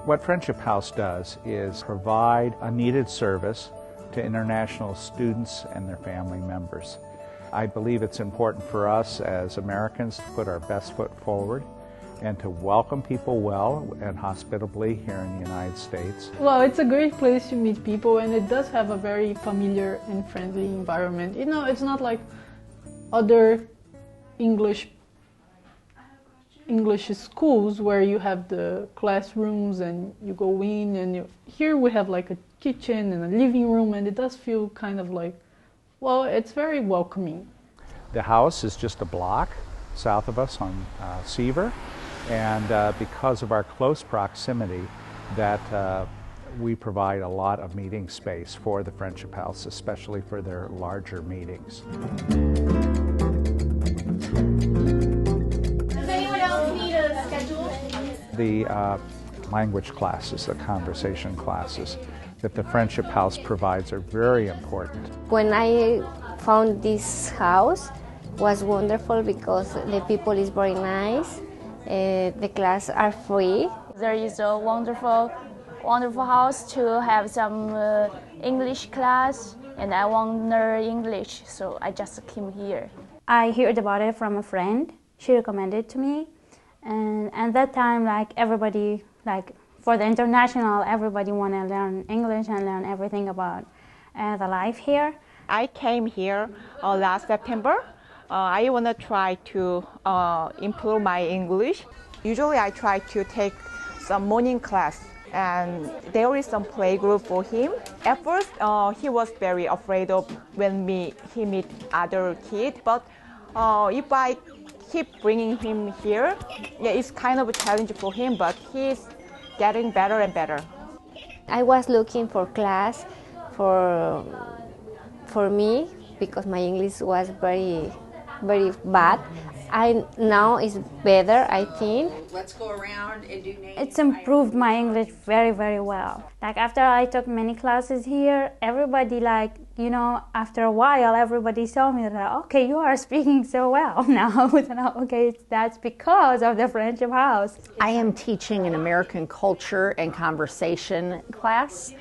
What Friendship House does is provide a needed service to international students and their family members. I believe it's important for us as Americans to put our best foot forward and to welcome people well and hospitably here in the United States. Well, it's a great place to meet people, and it does have a very familiar and friendly environment. You know, it's not like other English schools where you have the classrooms and you go in, and here we have like a kitchen and a living room, and it does feel kind of like, well, it's very welcoming. The house is just a block south of us on Seaver, and because of our close proximity, that we provide a lot of meeting space for the Friendship House, especially for their larger meetings. The language classes, the conversation classes that the Friendship House provides are very important. When I found this house, was wonderful because the people is very nice. The classes are free. There is a wonderful house to have some English class, and I want to learn English, so I just came here. I heard about it from a friend. She recommended it to me. And at that time, like everybody, like for the international, everybody want to learn English and learn everything about the life here. I came here last September. I want to try to improve my English. Usually I try to take some morning class, and there is some playgroup for him. At first, he was very afraid of when he meet other kids, but if I keep bringing him here, yeah, it's kind of a challenge for him, but he's getting better and better. I was looking for class for me because my English was very bad. Now it's better, I think. Let's go around and do names. It's improved my English very, very well. Like after I took many classes here, everybody after a while, everybody saw me that, okay, you are speaking so well now. Okay, that's because of the Friendship House. I am teaching an American culture and conversation class.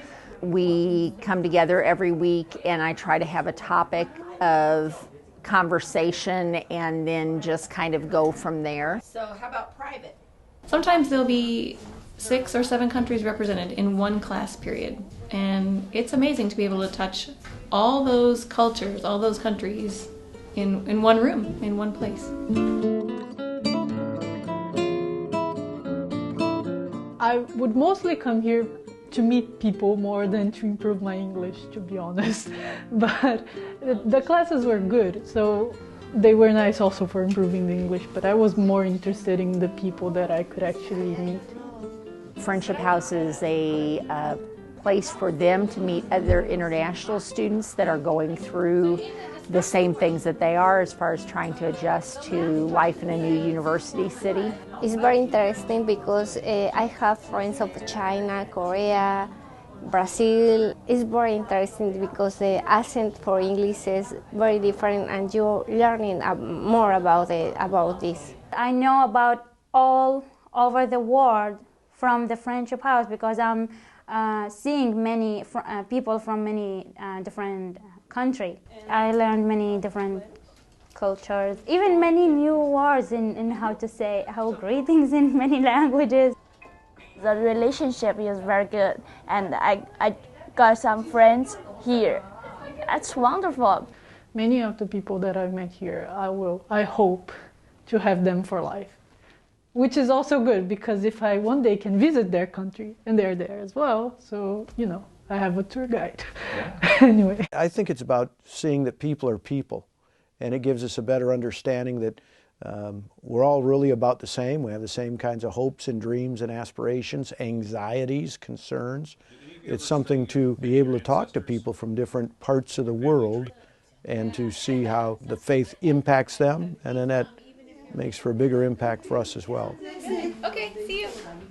We come together every week, and I try to have a topic of conversation and then just kind of go from there. So how about private? Sometimes there'll be 6 or 7 countries represented in one class period, and it's amazing to be able to touch all those cultures, all those countries in one room, in one place. I would mostly come here to meet people more than to improve my English, to be honest. But the classes were good, so they were nice also for improving the English, but I was more interested in the people that I could actually meet. Friendship House is a place for them to meet other international students that are going through the same things that they are as far as trying to adjust to life in a new university city. It's very interesting because I have friends of China, Korea, Brazil. It's very interesting because the accent for English is very different, and you're learning more about this. I know about all over the world from the Friendship House because I'm seeing many people from many different countries. I learned many different cultures, even many new words in how to say how greetings in many languages. The relationship is very good, and I got some friends here. That's wonderful. Many of the people that I've met here, I hope to have them for life. Which is also good, because if I one day can visit their country, and they're there as well, so, I have a tour guide. Yeah. Anyway. I think it's about seeing that people are people, and it gives us a better understanding that we're all really about the same. We have the same kinds of hopes and dreams and aspirations, anxieties, concerns. It's something to be able to talk to people from different parts of the world and to see how the faith impacts them, and then that makes for a bigger impact for us as well. Okay, see you.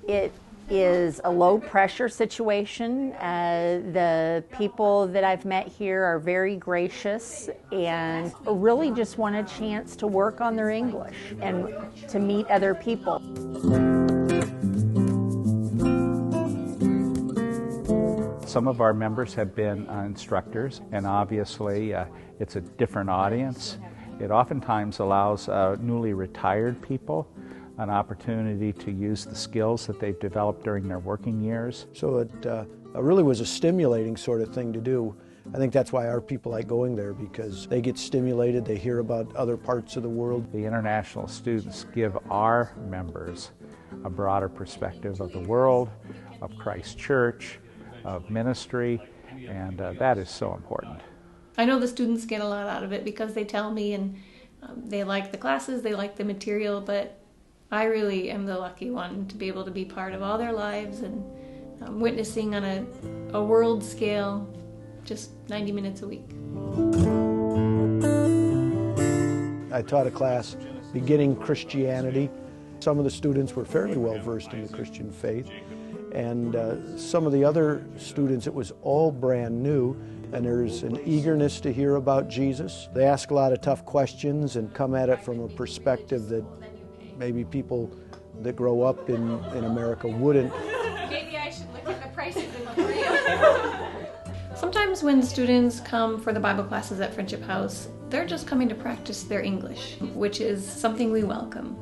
It is a low-pressure situation. The people that I've met here are very gracious and really just want a chance to work on their English and to meet other people. Some of our members have been instructors, and obviously it's a different audience. It oftentimes allows newly retired people an opportunity to use the skills that they've developed during their working years. So it really was a stimulating sort of thing to do. I think that's why our people like going there, because they get stimulated, they hear about other parts of the world. The international students give our members a broader perspective of the world, of Christ Church, of ministry, and that is so important. I know the students get a lot out of it because they tell me, and they like the classes, they like the material, but I really am the lucky one to be able to be part of all their lives and witnessing on a world scale, just 90 minutes a week. I taught a class, Beginning Christianity. Some of the students were fairly well versed in the Christian faith, and some of the other students, it was all brand new, and there's an eagerness to hear about Jesus. They ask a lot of tough questions and come at it from a perspective that maybe people that grow up in America wouldn't. Maybe I should look at the prices in Korea. Sometimes when students come for the Bible classes at Friendship House, they're just coming to practice their English, which is something we welcome.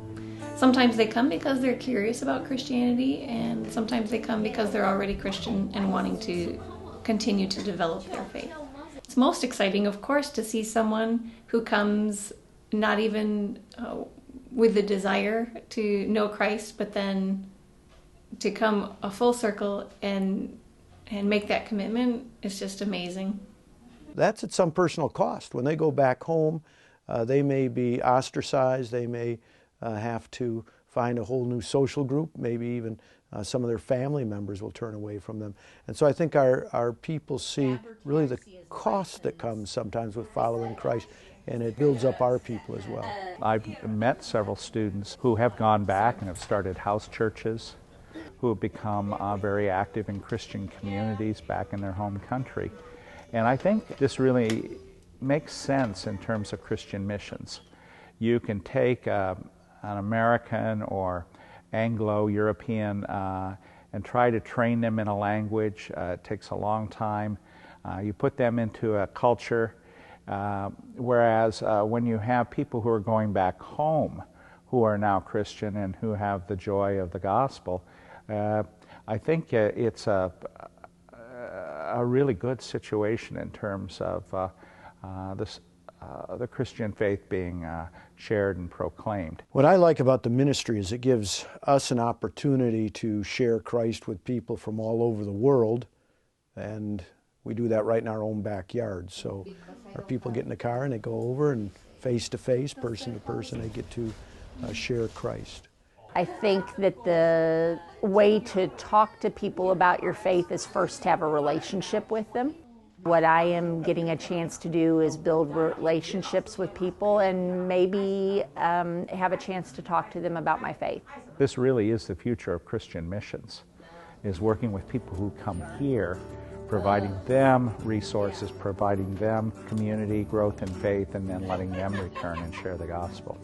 Sometimes they come because they're curious about Christianity, and sometimes they come because they're already Christian and wanting to continue to develop their faith. It's most exciting, of course, to see someone who comes not even with the desire to know Christ, but then to come a full circle and make that commitment is just amazing. That's at some personal cost. When they go back home, they may be ostracized, they may have to find a whole new social group, maybe even some of their family members will turn away from them. And so I think our people see really the cost that comes sometimes with following Christ, and it builds up our people as well. I've met several students who have gone back and have started house churches, who have become very active in Christian communities back in their home country. And I think this really makes sense in terms of Christian missions. You can take an American or Anglo-European and try to train them in a language. It takes a long time. You put them into a culture, whereas when you have people who are going back home who are now Christian and who have the joy of the gospel, I think it's a really good situation in terms of the Christian faith being shared and proclaimed. What I like about the ministry is it gives us an opportunity to share Christ with people from all over the world, and we do that right in our own backyard. So our people get in the car and they go over, and face to face, person to person, they get to share Christ. I think that the way to talk to people about your faith is first to have a relationship with them. What I am getting a chance to do is build relationships with people and maybe have a chance to talk to them about my faith. This really is the future of Christian missions, is working with people who come here, providing them resources, providing them community, growth in faith, and then letting them return and share the gospel.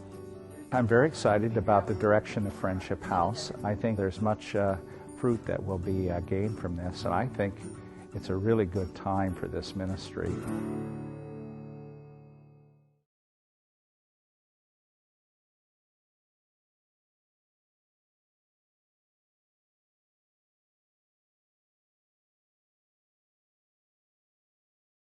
I'm very excited about the direction of Friendship House. I think there's much fruit that will be gained from this, and I think it's a really good time for this ministry.